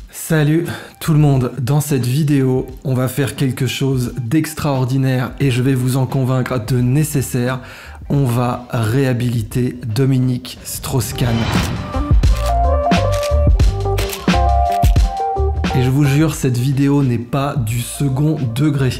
Salut tout le monde, dans cette vidéo, on va faire quelque chose d'extraordinaire et je vais vous en convaincre de nécessaire. On va réhabiliter Dominique Strauss-Kahn. Et je vous jure, cette vidéo n'est pas du second degré.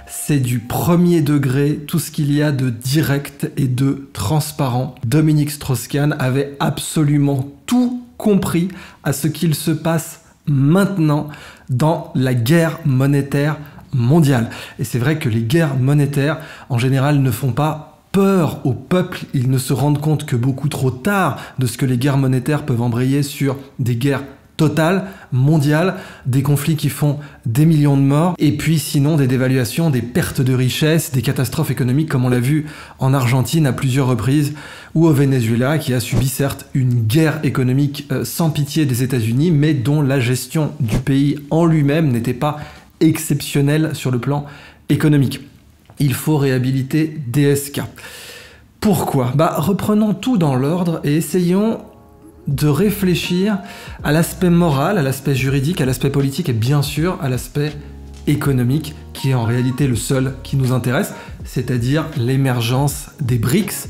C'est du premier degré, tout ce qu'il y a de direct et de transparent. Dominique Strauss-Kahn avait absolument tout compris à ce qu'il se passe maintenant dans la guerre monétaire mondiale. Et c'est vrai que les guerres monétaires, en général, ne font pas peur au peuple. Ils ne se rendent compte que beaucoup trop tard de ce que les guerres monétaires peuvent embrayer sur des guerres totale, mondiale, des conflits qui font des millions de morts, et puis sinon des dévaluations, des pertes de richesses, des catastrophes économiques comme on l'a vu en Argentine à plusieurs reprises, ou au Venezuela qui a subi certes une guerre économique sans pitié des États-Unis, mais dont la gestion du pays en lui-même n'était pas exceptionnelle sur le plan économique. Il faut réhabiliter DSK. Pourquoi ? Reprenons tout dans l'ordre et essayons de réfléchir à l'aspect moral, à l'aspect juridique, à l'aspect politique et bien sûr à l'aspect économique qui est en réalité le seul qui nous intéresse, c'est-à-dire l'émergence des BRICS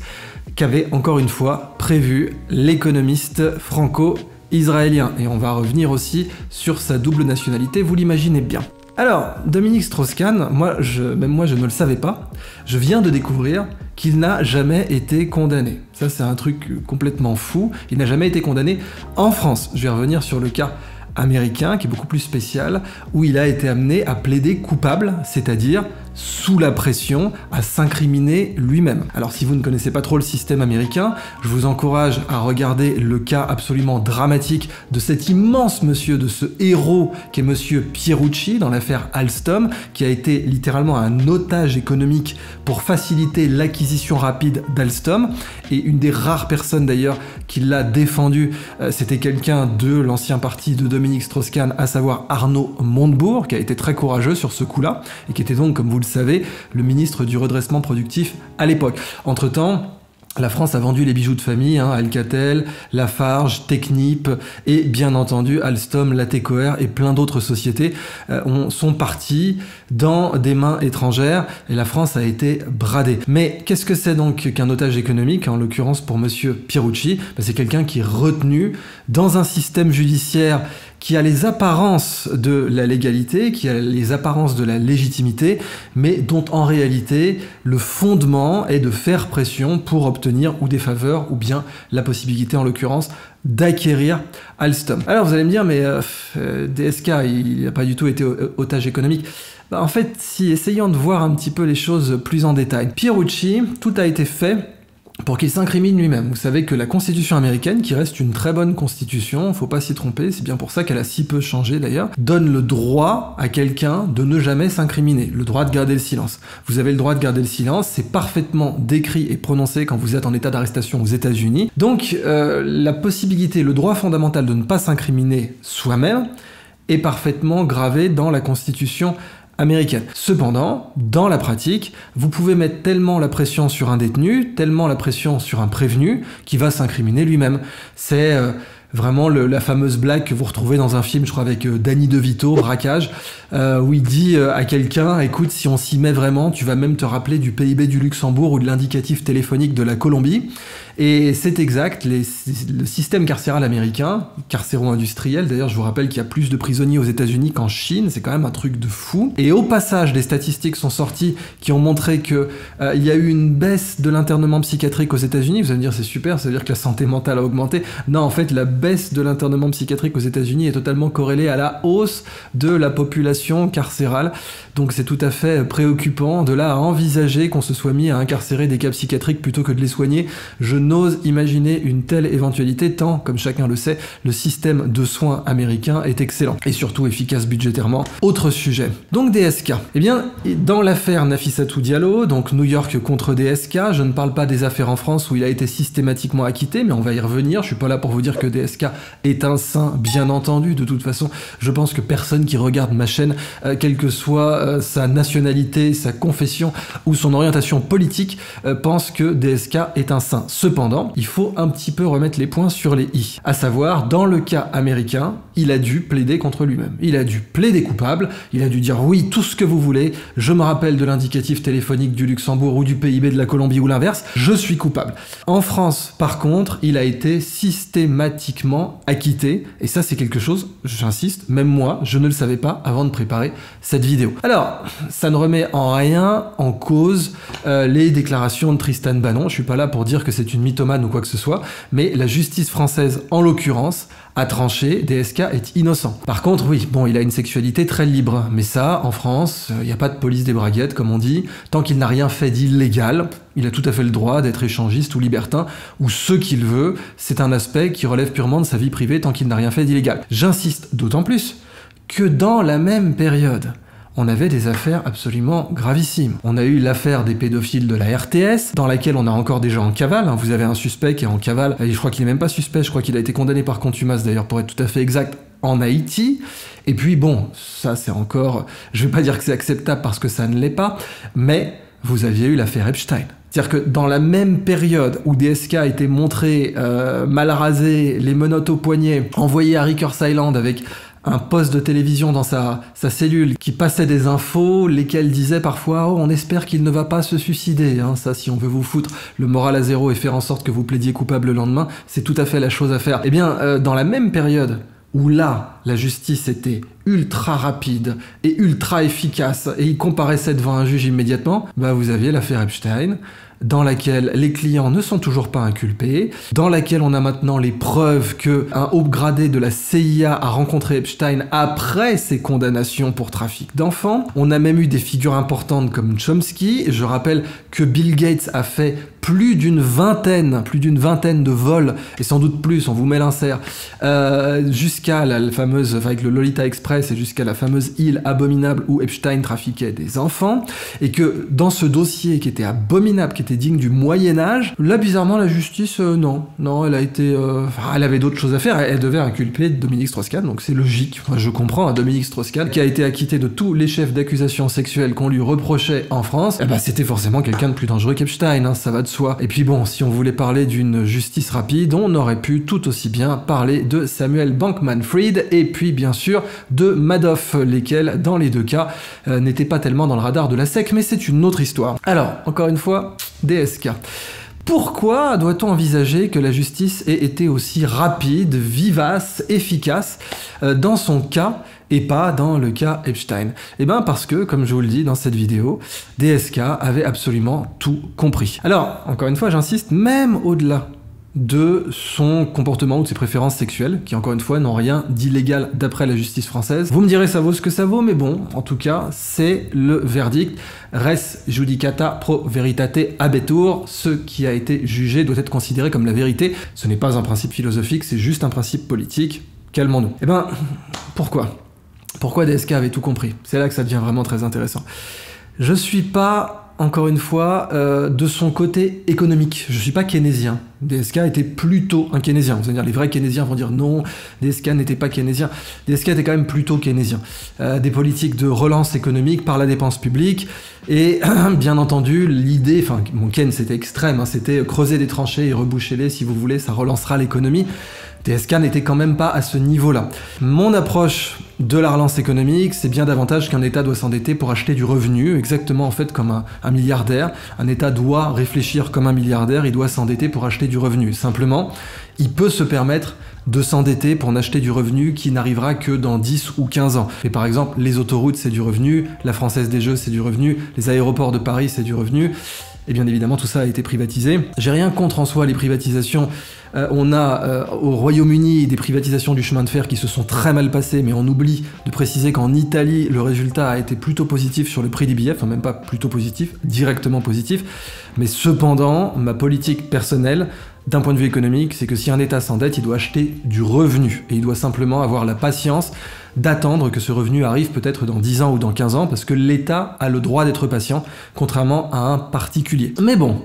qu'avait encore une fois prévu l'économiste franco-israélien. Et on va revenir aussi sur sa double nationalité, vous l'imaginez bien. Alors, Dominique Strauss-Kahn, même moi je ne le savais pas, je viens de découvrir qu'il n'a jamais été condamné. Ça c'est un truc complètement fou, il n'a jamais été condamné en France. Je vais revenir sur le cas américain qui est beaucoup plus spécial, où il a été amené à plaider coupable, c'est-à-dire sous la pression, à s'incriminer lui-même. Alors si vous ne connaissez pas trop le système américain, je vous encourage à regarder le cas absolument dramatique de cet immense monsieur, de ce héros qui est monsieur Pierucci dans l'affaire Alstom, qui a été littéralement un otage économique pour faciliter l'acquisition rapide d'Alstom, et une des rares personnes d'ailleurs qui l'a défendu, c'était quelqu'un de l'ancien parti de Dominique Strauss-Kahn, à savoir Arnaud Montebourg, qui a été très courageux sur ce coup-là, et qui était donc, comme vous le savez, le ministre du redressement productif à l'époque. Entre-temps, la France a vendu les bijoux de famille, Alcatel, Lafarge, Technip et bien entendu Alstom, Latécoère et plein d'autres sociétés sont partis dans des mains étrangères et la France a été bradée. Mais qu'est-ce que c'est donc qu'un otage économique, en l'occurrence pour monsieur Pierucci ? C'est quelqu'un qui est retenu dans un système judiciaire qui a les apparences de la légalité, qui a les apparences de la légitimité, mais dont en réalité le fondement est de faire pression pour obtenir ou des faveurs ou bien la possibilité en l'occurrence d'acquérir Alstom. Alors vous allez me dire, mais DSK, il n'a pas du tout été otage économique. En fait, si, essayons de voir un petit peu les choses plus en détail. Pierucci, tout a été fait pour qu'il s'incrimine lui-même. Vous savez que la constitution américaine, qui reste une très bonne constitution, faut pas s'y tromper, c'est bien pour ça qu'elle a si peu changé d'ailleurs, donne le droit à quelqu'un de ne jamais s'incriminer, le droit de garder le silence. Vous avez le droit de garder le silence, c'est parfaitement décrit et prononcé quand vous êtes en état d'arrestation aux États-Unis. Donc la possibilité, le droit fondamental de ne pas s'incriminer soi-même est parfaitement gravé dans la constitution américaine. Cependant, dans la pratique, vous pouvez mettre tellement la pression sur un détenu, tellement la pression sur un prévenu, qui va s'incriminer lui-même. C'est vraiment la fameuse blague que vous retrouvez dans un film, je crois, avec Danny DeVito, Braquage, où il dit à quelqu'un, écoute, si on s'y met vraiment, tu vas même te rappeler du PIB du Luxembourg ou de l'indicatif téléphonique de la Colombie. Et c'est exact, le système carcéral américain, carcéro-industriel, d'ailleurs je vous rappelle qu'il y a plus de prisonniers aux États-Unis qu'en Chine, c'est quand même un truc de fou. Et au passage, des statistiques sont sorties qui ont montré que il y a eu une baisse de l'internement psychiatrique aux États-Unis. Vous allez me dire c'est super, ça veut dire que la santé mentale a augmenté. Non, en fait, la baisse de l'internement psychiatrique aux États-Unis est totalement corrélée à la hausse de la population carcérale. Donc c'est tout à fait préoccupant. De là à envisager qu'on se soit mis à incarcérer des cas psychiatriques plutôt que de les soigner, je n'ose imaginer une telle éventualité tant, comme chacun le sait, le système de soins américain est excellent et surtout efficace budgétairement. Autre sujet. Donc DSK. Eh bien, dans l'affaire Nafissatou Diallo, donc New York contre DSK, je ne parle pas des affaires en France où il a été systématiquement acquitté, mais on va y revenir. Je suis pas là pour vous dire que DSK est un saint, bien entendu. De toute façon, je pense que personne qui regarde ma chaîne, quel que soit sa nationalité, sa confession ou son orientation politique pense que DSK est un saint. Cependant, il faut un petit peu remettre les points sur les i. À savoir, dans le cas américain, il a dû plaider contre lui-même. Il a dû plaider coupable, il a dû dire oui, tout ce que vous voulez, je me rappelle de l'indicatif téléphonique du Luxembourg ou du PIB de la Colombie ou l'inverse, je suis coupable. En France, par contre, il a été systématiquement acquitté, et ça c'est quelque chose, j'insiste, même moi, je ne le savais pas avant de préparer cette vidéo. Alors, ça ne remet en rien en cause les déclarations de Tristan Banon, je suis pas là pour dire que c'est une mythomane ou quoi que ce soit, mais la justice française, en l'occurrence, a tranché, DSK est innocent. Par contre, oui, bon, il a une sexualité très libre, mais ça, en France, il n'y a pas de police des braguettes, comme on dit, tant qu'il n'a rien fait d'illégal, il a tout à fait le droit d'être échangiste ou libertin, ou ce qu'il veut, c'est un aspect qui relève purement de sa vie privée tant qu'il n'a rien fait d'illégal. J'insiste d'autant plus que dans la même période, on avait des affaires absolument gravissimes. On a eu l'affaire des pédophiles de la RTS, dans laquelle on a encore des gens en cavale. Vous avez un suspect qui est en cavale, et je crois qu'il n'est même pas suspect, je crois qu'il a été condamné par contumace d'ailleurs, pour être tout à fait exact, en Haïti. Et puis bon, ça c'est encore... Je vais pas dire que c'est acceptable parce que ça ne l'est pas, mais vous aviez eu l'affaire Epstein. C'est-à-dire que dans la même période où DSK a été montré mal rasé, les menottes au poignet, envoyé à Rikers Island avec un poste de télévision dans sa cellule qui passait des infos, lesquelles disaient parfois « Oh, on espère qu'il ne va pas se suicider. » Ça, si on veut vous foutre le moral à zéro et faire en sorte que vous plaidiez coupable le lendemain, c'est tout à fait la chose à faire. Eh bien, dans la même période où là, la justice était ultra rapide et ultra efficace et il comparaissait devant un juge immédiatement, bah vous aviez l'affaire Epstein, dans laquelle les clients ne sont toujours pas inculpés, dans laquelle on a maintenant les preuves qu'un haut gradé de la CIA a rencontré Epstein après ses condamnations pour trafic d'enfants. On a même eu des figures importantes comme Chomsky. Je rappelle que Bill Gates a fait plus d'une vingtaine de vols, et sans doute plus, on vous met l'insert, jusqu'à la fameuse, avec le Lolita Express et jusqu'à la fameuse île abominable où Epstein trafiquait des enfants, et que dans ce dossier qui était abominable, qui était digne du Moyen-Âge, là bizarrement la justice, non, elle a été, elle avait d'autres choses à faire, elle devait inculper Dominique Strauss-Kahn, donc c'est logique, je comprends, Dominique Strauss-Kahn, qui a été acquitté de tous les chefs d'accusation sexuelle qu'on lui reprochait en France, c'était forcément quelqu'un de plus dangereux qu'Epstein, ça va de soi. Et puis bon, si on voulait parler d'une justice rapide, on aurait pu tout aussi bien parler de Samuel Bankman-Fried et puis bien sûr de Madoff, lesquels dans les deux cas n'étaient pas tellement dans le radar de la SEC, mais c'est une autre histoire. Alors, encore une fois, DSK. Pourquoi doit-on envisager que la justice ait été aussi rapide, vivace, efficace dans son cas et pas dans le cas Epstein? Eh bien parce que, comme je vous le dis dans cette vidéo, DSK avait absolument tout compris. Alors, encore une fois, j'insiste, même au-delà de son comportement ou de ses préférences sexuelles, qui encore une fois n'ont rien d'illégal d'après la justice française. Vous me direz ça vaut ce que ça vaut, mais bon, en tout cas, c'est le verdict. Res judicata pro veritate habetur, ce qui a été jugé doit être considéré comme la vérité. Ce n'est pas un principe philosophique, c'est juste un principe politique. Calmons-nous. Eh ben, pourquoi DSK avait tout compris? C'est là que ça devient vraiment très intéressant. Je suis pas... Encore une fois, de son côté économique. Je suis pas keynésien. DSK était plutôt un keynésien. Vous allez dire, les vrais keynésiens vont dire non, DSK n'était pas keynésien. DSK était quand même plutôt keynésien. Des politiques de relance économique par la dépense publique. Et bien entendu, l'idée, enfin, mon Keynes c'était extrême, c'était creuser des tranchées et reboucher-les, si vous voulez, ça relancera l'économie. DSK n'était quand même pas à ce niveau-là. Mon approche de la relance économique, c'est bien davantage qu'un État doit s'endetter pour acheter du revenu, exactement en fait comme un milliardaire. Un État doit réfléchir comme un milliardaire, il doit s'endetter pour acheter du revenu. Simplement, il peut se permettre de s'endetter pour n'acheter du revenu qui n'arrivera que dans 10 ou 15 ans. Et par exemple, les autoroutes, c'est du revenu, la Française des Jeux, c'est du revenu, les aéroports de Paris, c'est du revenu. Et bien évidemment, tout ça a été privatisé. J'ai rien contre en soi les privatisations. On a au Royaume-Uni des privatisations du chemin de fer qui se sont très mal passées, mais on oublie de préciser qu'en Italie, le résultat a été plutôt positif sur le prix des billets, enfin même pas plutôt positif, directement positif. Mais cependant, ma politique personnelle, d'un point de vue économique, c'est que si un État s'endette, il doit acheter du revenu. Et il doit simplement avoir la patience d'attendre que ce revenu arrive peut-être dans 10 ans ou dans 15 ans, parce que l'État a le droit d'être patient, contrairement à un particulier. Mais bon,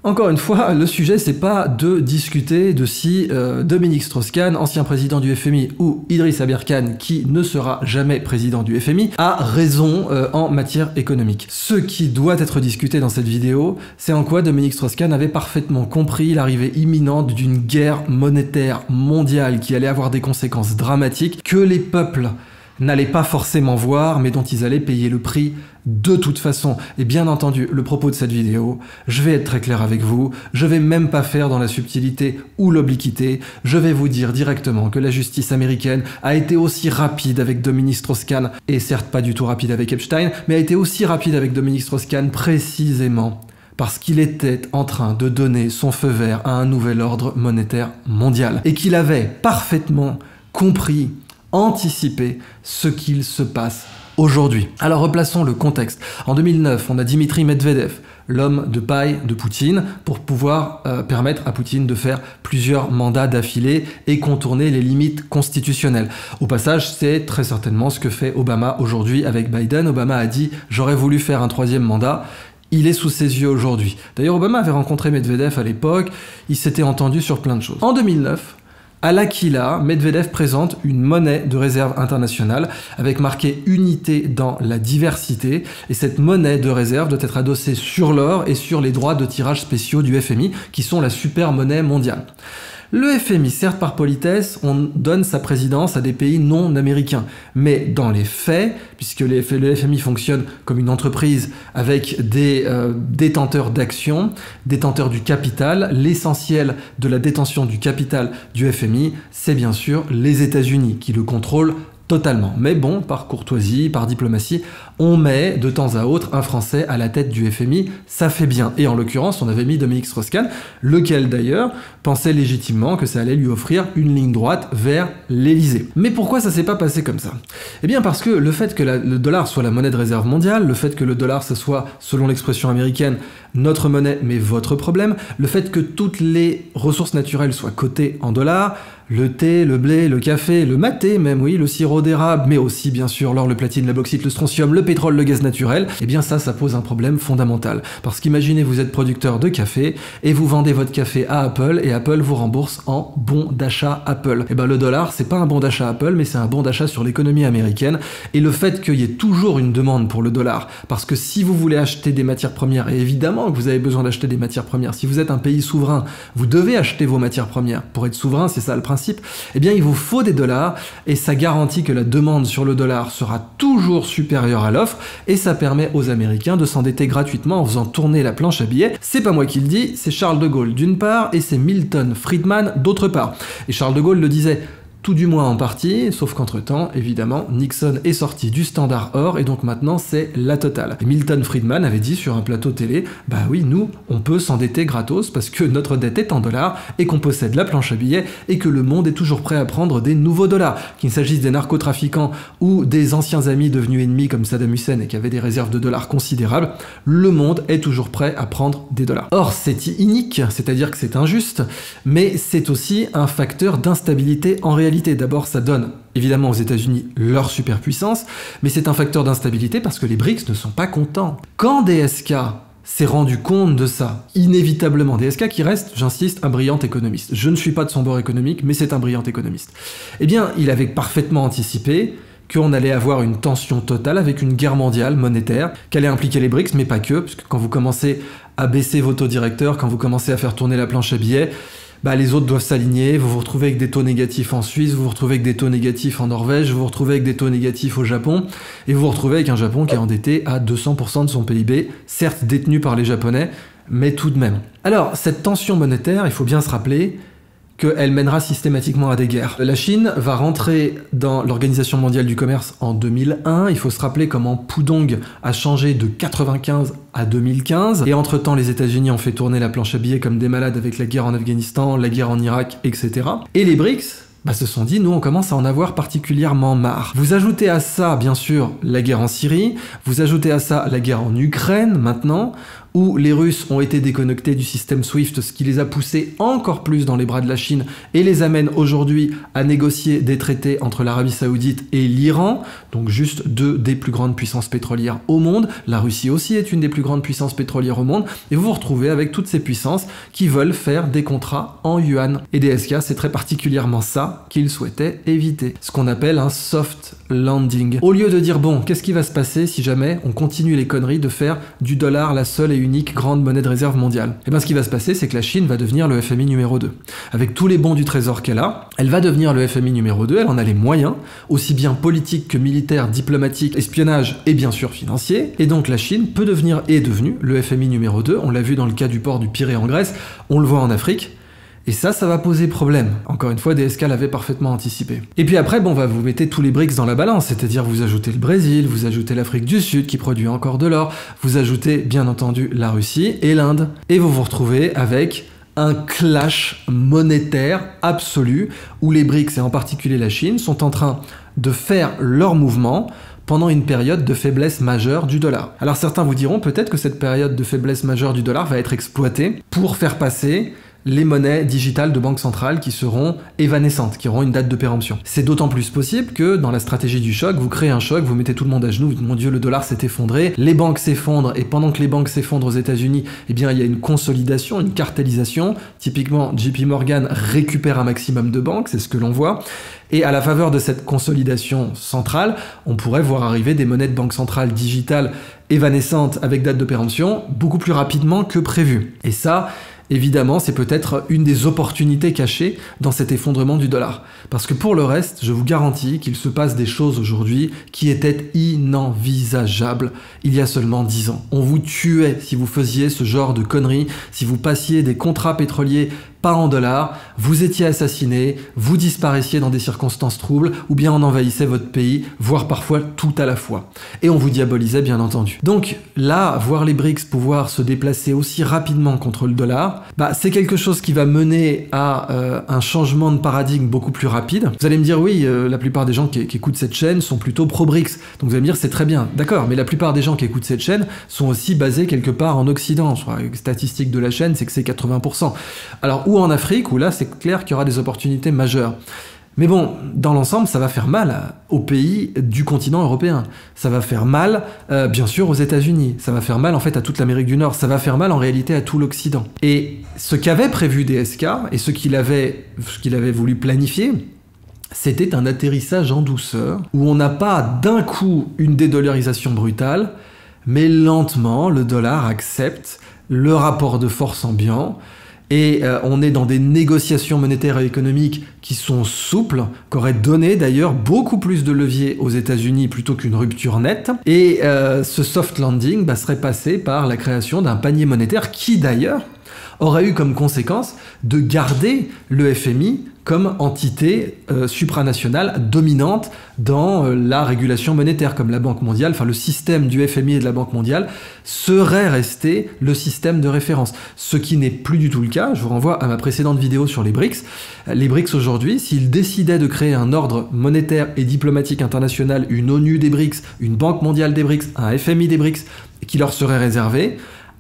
Encore une fois, le sujet, c'est pas de discuter de si Dominique Strauss-Kahn, ancien président du FMI, ou Idriss Aberkan, qui ne sera jamais président du FMI, a raison en matière économique. Ce qui doit être discuté dans cette vidéo, c'est en quoi Dominique Strauss-Kahn avait parfaitement compris l'arrivée imminente d'une guerre monétaire mondiale qui allait avoir des conséquences dramatiques que les peuples n'allaient pas forcément voir, mais dont ils allaient payer le prix de toute façon. Et bien entendu, le propos de cette vidéo, je vais être très clair avec vous, je vais même pas faire dans la subtilité ou l'obliquité, je vais vous dire directement que la justice américaine a été aussi rapide avec Dominique Strauss-Kahn, et certes pas du tout rapide avec Epstein, mais a été aussi rapide avec Dominique Strauss-Kahn précisément parce qu'il était en train de donner son feu vert à un nouvel ordre monétaire mondial, et qu'il avait parfaitement compris, anticipé ce qu'il se passe aujourd'hui. Alors replaçons le contexte. En 2009, on a Dimitri Medvedev, l'homme de paille de Poutine, pour pouvoir permettre à Poutine de faire plusieurs mandats d'affilée et contourner les limites constitutionnelles. Au passage, c'est très certainement ce que fait Obama aujourd'hui avec Biden. Obama a dit « j'aurais voulu faire un 3e mandat ». Il est sous ses yeux aujourd'hui. D'ailleurs, Obama avait rencontré Medvedev à l'époque, ils s'étaient entendus sur plein de choses. En 2009, à l'Aquila, Medvedev présente une monnaie de réserve internationale avec marqué « Unité dans la diversité » et cette monnaie de réserve doit être adossée sur l'or et sur les droits de tirage spéciaux du FMI qui sont la super monnaie mondiale. Le FMI, certes par politesse, on donne sa présidence à des pays non américains. Mais dans les faits, puisque le FMI fonctionne comme une entreprise avec des détenteurs d'actions, détenteurs du capital, l'essentiel de la détention du capital du FMI, c'est bien sûr les États-Unis qui le contrôlent totalement. Mais bon, par courtoisie, par diplomatie, on met de temps à autre un Français à la tête du FMI, ça fait bien. Et en l'occurrence, on avait mis Dominique Strauss-Kahn, lequel d'ailleurs pensait légitimement que ça allait lui offrir une ligne droite vers l'Elysée. Mais pourquoi ça s'est pas passé comme ça? Eh bien parce que le fait que le dollar soit la monnaie de réserve mondiale, le fait que le dollar ce soit, selon l'expression américaine, notre monnaie mais votre problème, le fait que toutes les ressources naturelles soient cotées en dollars, le thé, le blé, le café, le maté même, oui, le sirop d'érable, mais aussi bien sûr l'or, le platine, la bauxite, le strontium, le pétrole, le gaz naturel, eh bien ça pose un problème fondamental. Parce qu'imaginez vous êtes producteur de café et vous vendez votre café à Apple et Apple vous rembourse en bon d'achat Apple. Eh bien le dollar, c'est pas un bon d'achat Apple, mais c'est un bon d'achat sur l'économie américaine. Et le fait qu'il y ait toujours une demande pour le dollar, parce que si vous voulez acheter des matières premières, et évidemment que vous avez besoin d'acheter des matières premières, si vous êtes un pays souverain, vous devez acheter vos matières premières. Pour être souverain, c'est ça le principe. Eh bien il vous faut des dollars et ça garantit que la demande sur le dollar sera toujours supérieure à l'offre et ça permet aux Américains de s'endetter gratuitement en faisant tourner la planche à billets. C'est pas moi qui le dis, c'est Charles de Gaulle d'une part et c'est Milton Friedman d'autre part. Et Charles de Gaulle le disait tout du moins en partie, sauf qu'entre-temps, évidemment, Nixon est sorti du standard or et donc maintenant c'est la totale. Et Milton Friedman avait dit sur un plateau télé, bah oui, nous, on peut s'endetter gratos parce que notre dette est en dollars et qu'on possède la planche à billets et que le monde est toujours prêt à prendre des nouveaux dollars. Qu'il s'agisse des narcotrafiquants ou des anciens amis devenus ennemis comme Saddam Hussein et qui avaient des réserves de dollars considérables, le monde est toujours prêt à prendre des dollars. Or, c'est inique, c'est-à-dire que c'est injuste, mais c'est aussi un facteur d'instabilité en réalité. D'abord, ça donne évidemment aux États-Unis leur superpuissance, mais c'est un facteur d'instabilité parce que les BRICS ne sont pas contents. Quand DSK s'est rendu compte de ça, inévitablement, DSK qui reste, j'insiste, un brillant économiste. Je ne suis pas de son bord économique, mais c'est un brillant économiste. Eh bien, il avait parfaitement anticipé qu'on allait avoir une tension totale avec une guerre mondiale monétaire, qu'elle allait impliquer les BRICS, mais pas que, parce que quand vous commencez à baisser vos taux directeurs, quand vous commencez à faire tourner la planche à billets, bah, les autres doivent s'aligner, vous vous retrouvez avec des taux négatifs en Suisse, vous vous retrouvez avec des taux négatifs en Norvège, vous vous retrouvez avec des taux négatifs au Japon, et vous vous retrouvez avec un Japon qui est endetté à 200% de son PIB, certes détenu par les Japonais, mais tout de même. Alors, cette tension monétaire, il faut bien se rappeler qu'elle mènera systématiquement à des guerres. La Chine va rentrer dans l'Organisation mondiale du commerce en 2001. Il faut se rappeler comment Pudong a changé de 95 à 2015. Et entre-temps, les États-Unis ont fait tourner la planche à billets comme des malades avec la guerre en Afghanistan, la guerre en Irak, etc. Et les BRICS se sont dit, nous on commence à en avoir particulièrement marre. Vous ajoutez à ça, bien sûr, la guerre en Syrie, vous ajoutez à ça la guerre en Ukraine maintenant, où les Russes ont été déconnectés du système SWIFT, ce qui les a poussés encore plus dans les bras de la Chine et les amène aujourd'hui à négocier des traités entre l'Arabie Saoudite et l'Iran, donc juste deux des plus grandes puissances pétrolières au monde. La Russie aussi est une des plus grandes puissances pétrolières au monde, et vous vous retrouvez avec toutes ces puissances qui veulent faire des contrats en yuan. Et DSK, c'est très particulièrement ça qu'ils souhaitaient éviter, ce qu'on appelle un soft landing. Au lieu de dire, bon, qu'est-ce qui va se passer si jamais on continue les conneries de faire du dollar la seule et unique grande monnaie de réserve mondiale? Et bien ce qui va se passer, c'est que la Chine va devenir le FMI numéro 2. Avec tous les bons du trésor qu'elle a, elle va devenir le FMI numéro 2, elle en a les moyens, aussi bien politiques que militaires, diplomatiques, espionnage et bien sûr financiers. Et donc la Chine peut devenir, et est devenue, le FMI numéro 2, on l'a vu dans le cas du port du Pirée en Grèce, on le voit en Afrique. Et ça va poser problème. Encore une fois, DSK l'avait parfaitement anticipé. Et puis après, bon, vous mettez tous les BRICS dans la balance, c'est-à-dire vous ajoutez le Brésil, vous ajoutez l'Afrique du Sud qui produit encore de l'or, vous ajoutez bien entendu la Russie et l'Inde. Et vous vous retrouvez avec un clash monétaire absolu où les BRICS, et en particulier la Chine, sont en train de faire leur mouvement pendant une période de faiblesse majeure du dollar. Alors certains vous diront peut-être que cette période de faiblesse majeure du dollar va être exploitée pour faire passer les monnaies digitales de banque centrale qui seront évanescentes, qui auront une date de péremption. C'est d'autant plus possible que dans la stratégie du choc, vous créez un choc, vous mettez tout le monde à genoux, vous dites mon Dieu, le dollar s'est effondré, les banques s'effondrent, et pendant que les banques s'effondrent aux États-Unis, eh bien il y a une consolidation, une cartellisation. Typiquement, JP Morgan récupère un maximum de banques, c'est ce que l'on voit. Et à la faveur de cette consolidation centrale, on pourrait voir arriver des monnaies de banque centrale digitales évanescentes avec date de péremption beaucoup plus rapidement que prévu. Et ça, évidemment, c'est peut-être une des opportunités cachées dans cet effondrement du dollar. Parce que pour le reste, je vous garantis qu'il se passe des choses aujourd'hui qui étaient inenvisageables il y a seulement 10 ans. On vous tuait si vous faisiez ce genre de conneries, si vous passiez des contrats pétroliers pas en dollars, vous étiez assassiné, vous disparaissiez dans des circonstances troubles, ou bien on envahissait votre pays, voire parfois tout à la fois. Et on vous diabolisait bien entendu. Donc là, voir les BRICS pouvoir se déplacer aussi rapidement contre le dollar, c'est quelque chose qui va mener à un changement de paradigme beaucoup plus rapide. Vous allez me dire, oui, la plupart des gens qui écoutent cette chaîne sont plutôt pro-BRICS. Donc vous allez me dire, c'est très bien. D'accord, mais la plupart des gens qui écoutent cette chaîne sont aussi basés quelque part en Occident. Je crois que les statistiques de la chaîne, c'est que c'est 80%. Alors, ou en Afrique, où là, c'est clair qu'il y aura des opportunités majeures. Mais bon, dans l'ensemble, ça va faire mal aux pays du continent européen. Ça va faire mal, bien sûr, aux États-Unis. Ça va faire mal, en fait, à toute l'Amérique du Nord. Ça va faire mal, en réalité, à tout l'Occident. Et ce qu'avait prévu DSK, et ce qu'il avait voulu planifier, c'était un atterrissage en douceur, où on n'a pas d'un coup une dédollarisation brutale, mais lentement, le dollar accepte le rapport de force ambiant. Et on est dans des négociations monétaires et économiques qui sont souples, qui auraient donné d'ailleurs beaucoup plus de levier aux États-Unis plutôt qu'une rupture nette. Et ce soft landing serait passé par la création d'un panier monétaire qui d'ailleurs aurait eu comme conséquence de garder le FMI comme entité supranationale dominante dans la régulation monétaire, comme la Banque mondiale, enfin le système du FMI et de la Banque mondiale serait resté le système de référence. Ce qui n'est plus du tout le cas, je vous renvoie à ma précédente vidéo sur les BRICS. Les BRICS aujourd'hui, s'ils décidaient de créer un ordre monétaire et diplomatique international, une ONU des BRICS, une Banque mondiale des BRICS, un FMI des BRICS, qui leur serait réservé,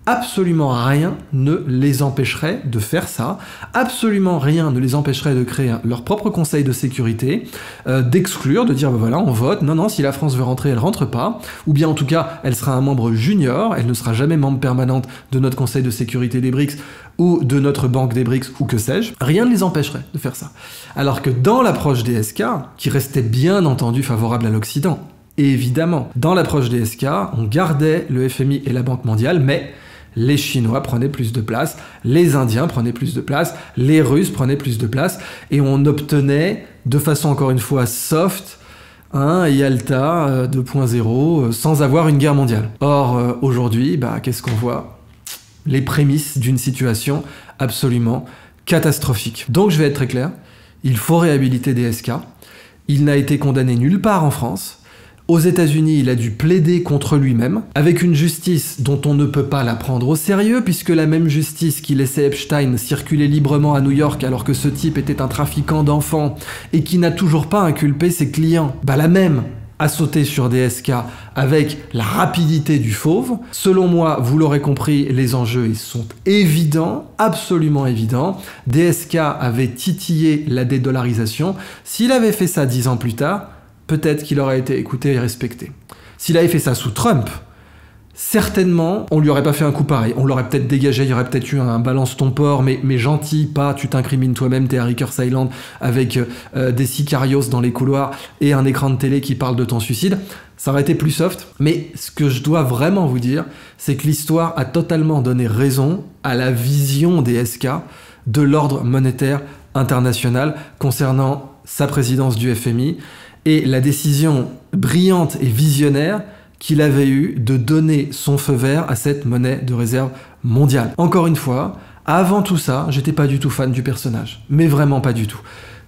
absolument rien ne les empêcherait de faire ça, absolument rien ne les empêcherait de créer leur propre conseil de sécurité, d'exclure, de dire voilà, on vote, non, si la France veut rentrer, elle rentre pas, ou bien en tout cas, elle sera un membre junior, elle ne sera jamais membre permanente de notre conseil de sécurité des BRICS ou de notre banque des BRICS ou que sais-je, rien ne les empêcherait de faire ça. Alors que dans l'approche DSK, qui restait bien entendu favorable à l'Occident, évidemment, dans l'approche DSK, on gardait le FMI et la Banque mondiale, mais les Chinois prenaient plus de place, les Indiens prenaient plus de place, les Russes prenaient plus de place, et on obtenait, de façon encore une fois soft, un Yalta 2.0 sans avoir une guerre mondiale. Or, aujourd'hui, qu'est-ce qu'on voit? Les prémices d'une situation absolument catastrophique. Donc je vais être très clair, il faut réhabiliter DSK, il n'a été condamné nulle part en France. Aux États-Unis, il a dû plaider contre lui-même, avec une justice dont on ne peut pas la prendre au sérieux, puisque la même justice qui laissait Epstein circuler librement à New York alors que ce type était un trafiquant d'enfants et qui n'a toujours pas inculpé ses clients, la même à sauter sur DSK avec la rapidité du fauve. Selon moi, vous l'aurez compris, les enjeux ils sont évidents, absolument évidents. DSK avait titillé la dédollarisation. S'il avait fait ça 10 ans plus tard, peut-être qu'il aurait été écouté et respecté. S'il avait fait ça sous Trump, certainement, on lui aurait pas fait un coup pareil. On l'aurait peut-être dégagé, il y aurait peut-être eu un balance ton porc, mais gentil, pas tu t'incrimines toi-même, t'es à Rikers Island avec des sicarios dans les couloirs et un écran de télé qui parle de ton suicide. Ça aurait été plus soft. Mais ce que je dois vraiment vous dire, c'est que l'histoire a totalement donné raison à la vision des SK de l'ordre monétaire international concernant sa présidence du FMI et la décision brillante et visionnaire qu'il avait eu de donner son feu vert à cette monnaie de réserve mondiale. Encore une fois, avant tout ça, j'étais pas du tout fan du personnage. Mais vraiment pas du tout.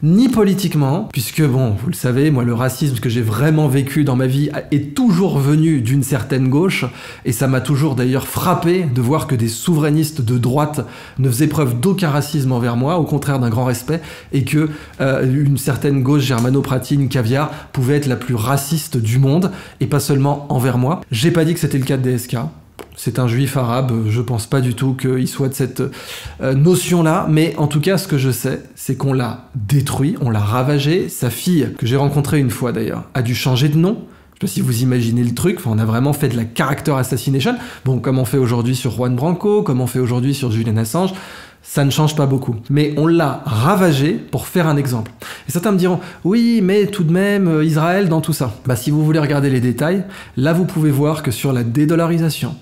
Ni politiquement, puisque bon, vous le savez, moi le racisme que j'ai vraiment vécu dans ma vie est toujours venu d'une certaine gauche, et ça m'a toujours d'ailleurs frappé de voir que des souverainistes de droite ne faisaient preuve d'aucun racisme envers moi, au contraire d'un grand respect, et que une certaine gauche germano-pratine caviar pouvait être la plus raciste du monde, et pas seulement envers moi. J'ai pas dit que c'était le cas de DSK. C'est un juif arabe, je pense pas du tout qu'il soit de cette notion-là, mais en tout cas, ce que je sais, c'est qu'on l'a détruit, on l'a ravagé. Sa fille, que j'ai rencontrée une fois d'ailleurs, a dû changer de nom. Je sais pas si vous imaginez le truc, enfin, on a vraiment fait de la character assassination. Bon, comme on fait aujourd'hui sur Juan Branco, comme on fait aujourd'hui sur Julian Assange, ça ne change pas beaucoup. Mais on l'a ravagé pour faire un exemple. Et certains me diront, oui, mais tout de même, Israël dans tout ça. Bah, si vous voulez regarder les détails, là vous pouvez voir que sur la dédollarisation,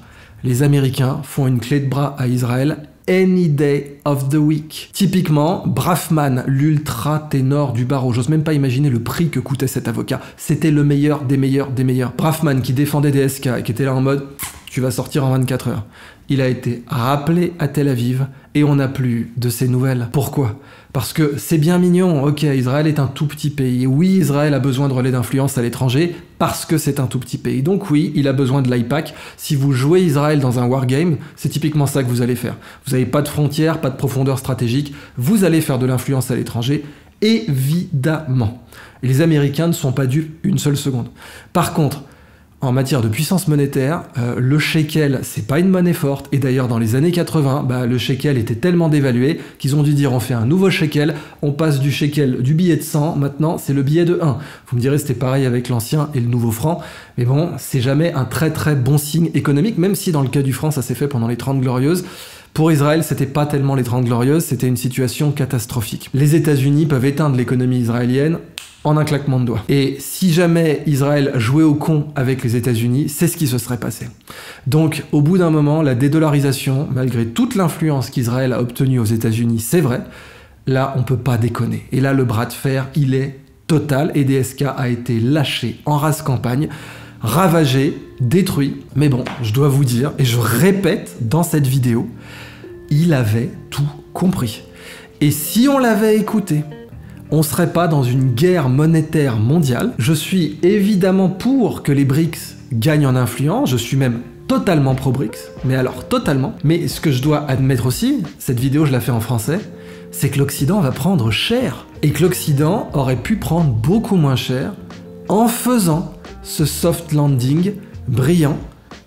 les Américains font une clé de bras à Israël any day of the week. Typiquement, Braffman, l'ultra ténor du barreau. J'ose même pas imaginer le prix que coûtait cet avocat. C'était le meilleur des meilleurs des meilleurs. Braffman qui défendait DSK et qui était là en mode tu vas sortir en 24 heures. Il a été rappelé à Tel Aviv et on n'a plus de ses nouvelles. Pourquoi ? Parce que c'est bien mignon, ok, Israël est un tout petit pays. Oui, Israël a besoin de relais d'influence à l'étranger parce que c'est un tout petit pays. Donc oui, il a besoin de l'IPAC. Si vous jouez Israël dans un wargame, c'est typiquement ça que vous allez faire. Vous n'avez pas de frontières, pas de profondeur stratégique. Vous allez faire de l'influence à l'étranger, évidemment. Et les Américains ne sont pas dupes une seule seconde. Par contre, en matière de puissance monétaire, le shekel, c'est pas une monnaie forte. Et d'ailleurs, dans les années 80, le shekel était tellement dévalué qu'ils ont dû dire on fait un nouveau shekel, on passe du shekel du billet de 100, maintenant c'est le billet de 1. Vous me direz c'était pareil avec l'ancien et le nouveau franc. Mais bon, c'est jamais un très très bon signe économique, même si dans le cas du franc, ça s'est fait pendant les 30 Glorieuses. Pour Israël, c'était pas tellement les 30 Glorieuses, c'était une situation catastrophique. Les États-Unis peuvent éteindre l'économie israélienne en un claquement de doigts. Et si jamais Israël jouait au con avec les États-Unis, c'est ce qui se serait passé. Donc, au bout d'un moment, la dédollarisation, malgré toute l'influence qu'Israël a obtenue aux États-Unis, c'est vrai, là, on peut pas déconner. Et là, le bras de fer, il est total, et DSK a été lâché en race campagne, ravagé, détruit. Mais bon, je dois vous dire, et je répète dans cette vidéo, il avait tout compris. Et si on l'avait écouté, on serait pas dans une guerre monétaire mondiale. Je suis évidemment pour que les BRICS gagnent en influence, je suis même totalement pro-BRICS, mais alors totalement. Mais ce que je dois admettre aussi, cette vidéo je la fais en français, c'est que l'Occident va prendre cher. Et que l'Occident aurait pu prendre beaucoup moins cher en faisant ce soft landing brillant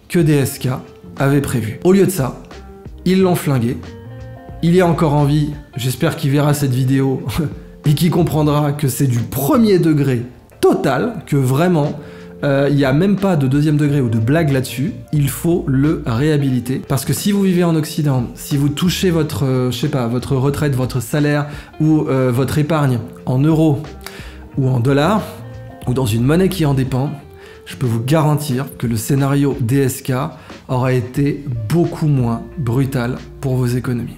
que DSK avait prévu. Au lieu de ça, ils l'ont flingué. Il est encore en vie, j'espère qu'il verra cette vidéo et qui comprendra que c'est du premier degré total, que vraiment, il n'y a même pas de deuxième degré ou de blague là-dessus, il faut le réhabiliter. Parce que si vous vivez en Occident, si vous touchez votre, je sais pas, votre retraite, votre salaire ou votre épargne en euros ou en dollars, ou dans une monnaie qui en dépend, je peux vous garantir que le scénario DSK aura été beaucoup moins brutal pour vos économies.